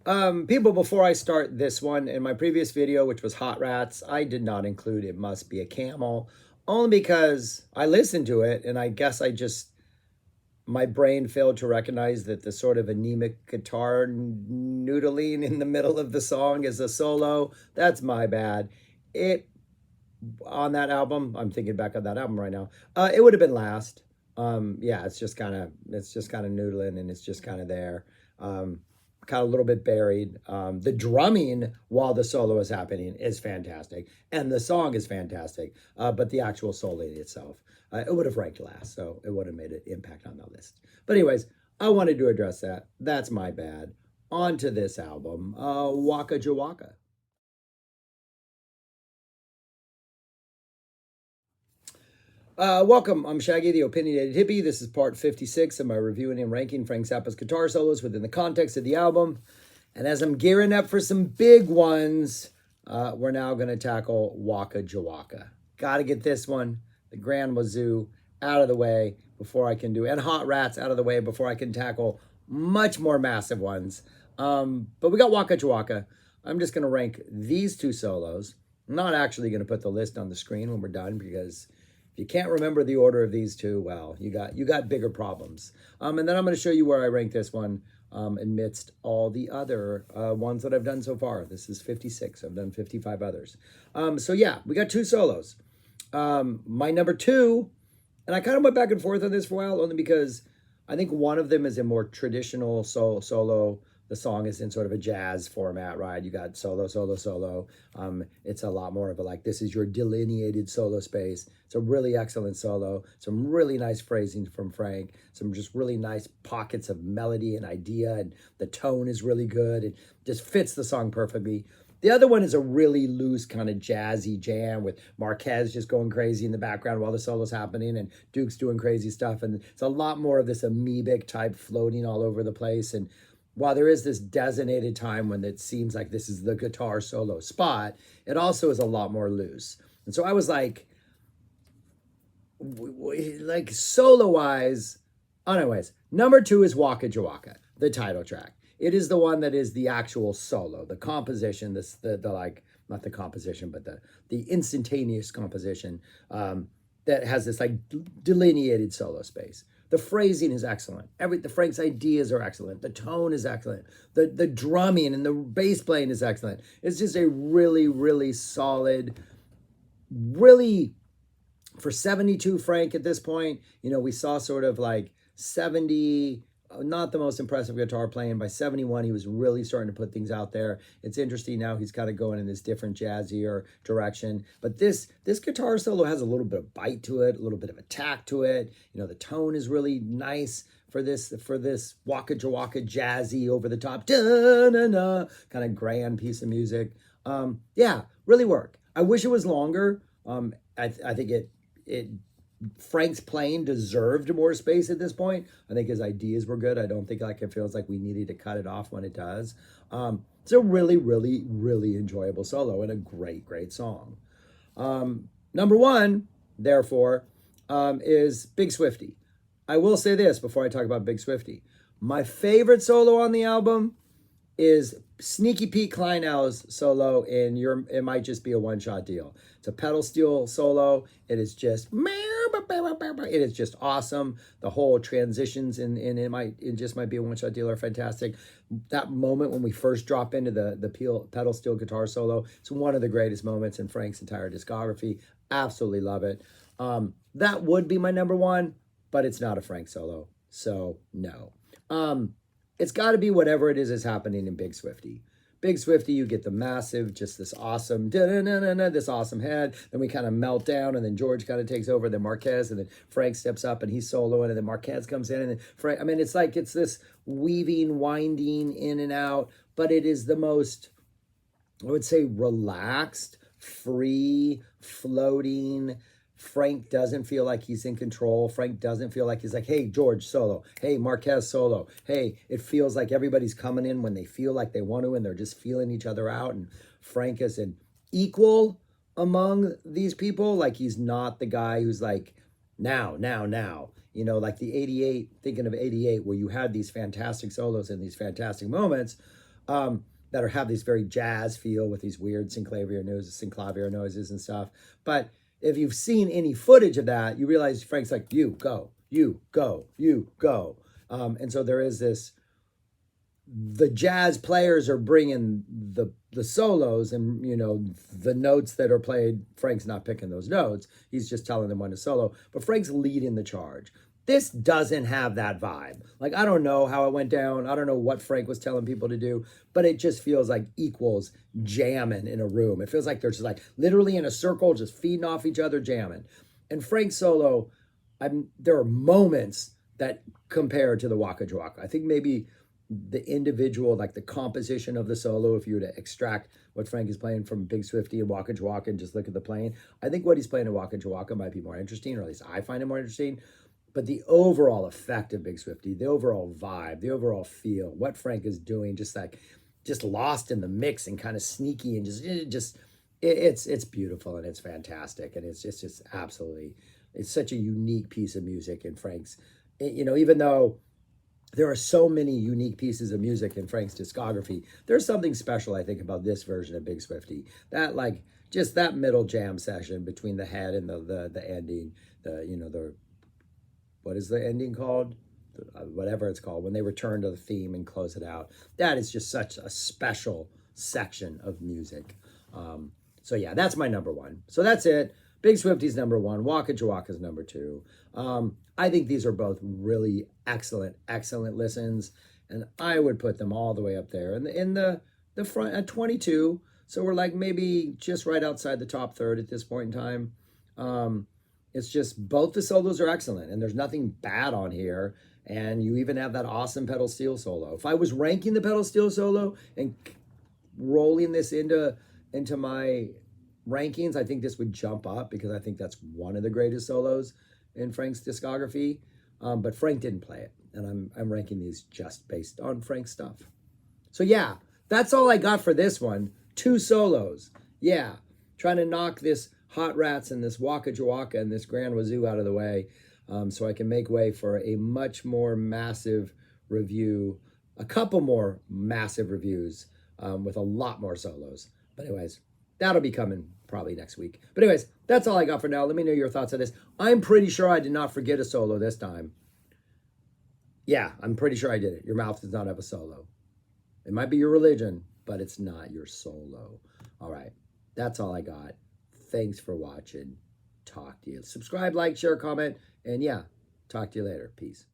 People, before I start this one, in my previous video, which was Hot Rats, I did not include It Must Be a Camel, only because I listened to it and I guess my brain failed to recognize that the sort of anemic guitar noodling in the middle of the song is a solo. That's my bad. It, on that album, I'm thinking back on that album right now, it would have been last. Yeah, it's just kind of noodling and it's just kind of there. Kind of a little bit buried. The drumming while the solo is happening is fantastic, and the song is fantastic. But the actual solo itself, it would have ranked last, so it would have made an impact on the list. But anyways, I wanted to address that. That's my bad. On to this album, Waka Jawaka. Welcome, I'm Shaggy, the Opinionated Hippie. This is part 56 of my reviewing and ranking Frank Zappa's guitar solos within the context of the album. And as I'm gearing up for some big ones, we're now going to tackle Waka Jawaka. Got to get this one, the Grand Wazoo, out of the way before I can do, and Hot Rats out of the way before I can tackle much more massive ones. But we got Waka Jawaka. I'm just going to rank these two solos. I'm not actually going to put the list on the screen when we're done because if you can't remember the order of these two, well, you got bigger problems. And then I'm going to show you where I rank this one amidst all the other ones that I've done so far. This is 56. I've done 55 others. So yeah, we got two solos. My number two, and I kind of went back and forth on this for a while, only because I think one of them is a more traditional solo. The song is in sort of a jazz format, right? You got solo, solo, solo. It's a lot more of a like, this is your delineated solo space. It's a really excellent solo. Some really nice phrasing from Frank. Some just really nice pockets of melody and idea. And the tone is really good. It just fits the song perfectly. The other one is a really loose kind of jazzy jam with Marquez just going crazy in the background while the solo's happening and Duke's doing crazy stuff. And it's a lot more of this amoebic type floating all over the place. And while there is this designated time when it seems like this is the guitar solo spot, it also is a lot more loose. And so I was like solo-wise, anyways, number two is Waka Jawaka, the title track. It is the one that is the actual solo, the composition, the like, not the composition, but the instantaneous composition that has this like delineated solo space. The phrasing is excellent. The Frank's ideas are excellent. The tone is excellent. The drumming and the bass playing is excellent. It's just a really, really solid, really, for 72 Frank at this point, we saw sort of like 70, not the most impressive guitar playing. By 71, he was really starting to put things out there. It's interesting now he's kind of going in this different jazzier direction. But this guitar solo has a little bit of bite to it, a little bit of attack to it. The tone is really nice for this Waka Jawaka jazzy over the top kind of grand piece of music. Yeah, really work. I wish it was longer. I think it Frank's playing deserved more space at this point. I think his ideas were good. I don't think it feels like we needed to cut it off when it does. It's a really, really, really enjoyable solo and a great, great song. Number one, therefore, is Big Swifty. I will say this before I talk about Big Swifty. My favorite solo on the album is Sneaky Pete Kleinow's solo in It Might Just Be a One-Shot Deal. It's a pedal steel solo. It is just awesome. The whole transitions in It Just Might Be a One-Shot Deal are fantastic. That moment when we first drop into the pedal steel guitar solo, it's one of the greatest moments in Frank's entire discography. Absolutely love it. That would be my number one, but it's not a Frank solo, so no. It's got to be whatever it is happening in Big Swifty. Big Swifty, you get the massive, just this awesome, this awesome head. Then we kind of melt down, and then George kind of takes over, then Marquez, and then Frank steps up, and he's soloing, and then Marquez comes in, and then Frank. I mean, it's this weaving, winding in and out, but it is the most, I would say, relaxed, free, floating. Frank doesn't feel like he's in control. Frank doesn't feel like he's like, hey, George, solo. Hey, Marquez, solo. Hey, it feels like everybody's coming in when they feel like they want to, and they're just feeling each other out. And Frank is an equal among these people. Like, he's not the guy who's like, now. Like the 88, thinking of 88, where you had these fantastic solos and these fantastic moments. that have this very jazz feel with these weird synclavier noises and stuff. But if you've seen any footage of that, you realize Frank's like, you go, you go, you go. And so there is this, the jazz players are bringing the solos, and the notes that are played, Frank's not picking those notes, he's just telling them when to solo, but Frank's leading the charge. This doesn't have that vibe. Like, I don't know how it went down, I don't know what Frank was telling people to do, but it just feels like equals jamming in a room. It feels like they're just like literally in a circle, just feeding off each other, jamming. And Frank's solo, there are moments that compare to the Waka Jawaka. I think maybe the individual, like the composition of the solo, if you were to extract what Frank is playing from Big Swifty and Waka Jawaka and just look at the playing, I think what he's playing in Waka Jawaka might be more interesting, or at least I find it more interesting. But the overall effect of Big Swifty, the overall vibe, the overall feel, what Frank is doing, just lost in the mix and kind of sneaky, and it's beautiful and it's fantastic, and it's just absolutely, it's such a unique piece of music in Frank's. Even though there are so many unique pieces of music in Frank's discography, there's something special, I think, about this version of Big Swifty. That, like, just that middle jam session between the head and the ending, what is the ending called? Whatever it's called, when they return to the theme and close it out. That is just such a special section of music. So yeah, that's my number one. So that's it. Big Swifty's number one. Waka Jawaka's number two. I think these are both really excellent listens, and I would put them all the way up there in the front at 22. So we're like maybe just right outside the top third at this point in time. It's just both the solos are excellent, and there's nothing bad on here. And you even have that awesome pedal steel solo. If I was ranking the pedal steel solo and rolling this into my rankings, I think this would jump up, because I think that's one of the greatest solos in Frank's discography. But Frank didn't play it, and I'm ranking these just based on Frank's stuff. So yeah, that's all I got for this one. 2 solos. Yeah, trying to knock this Hot Rats and this Waka Jawaka and this Grand Wazoo out of the way, so I can make way for a much more massive review, a couple more massive reviews with a lot more solos. But anyways, that'll be coming probably next week. But anyways, that's all I got for now. Let me know your thoughts on this. I'm pretty sure I did not forget a solo this time. Yeah, I'm pretty sure I did it. Your mouth does not have a solo. It might be your religion, but it's not your solo. All right, that's all I got. Thanks for watching. Talk to you. Subscribe, like, share, comment, and yeah, talk to you later. Peace.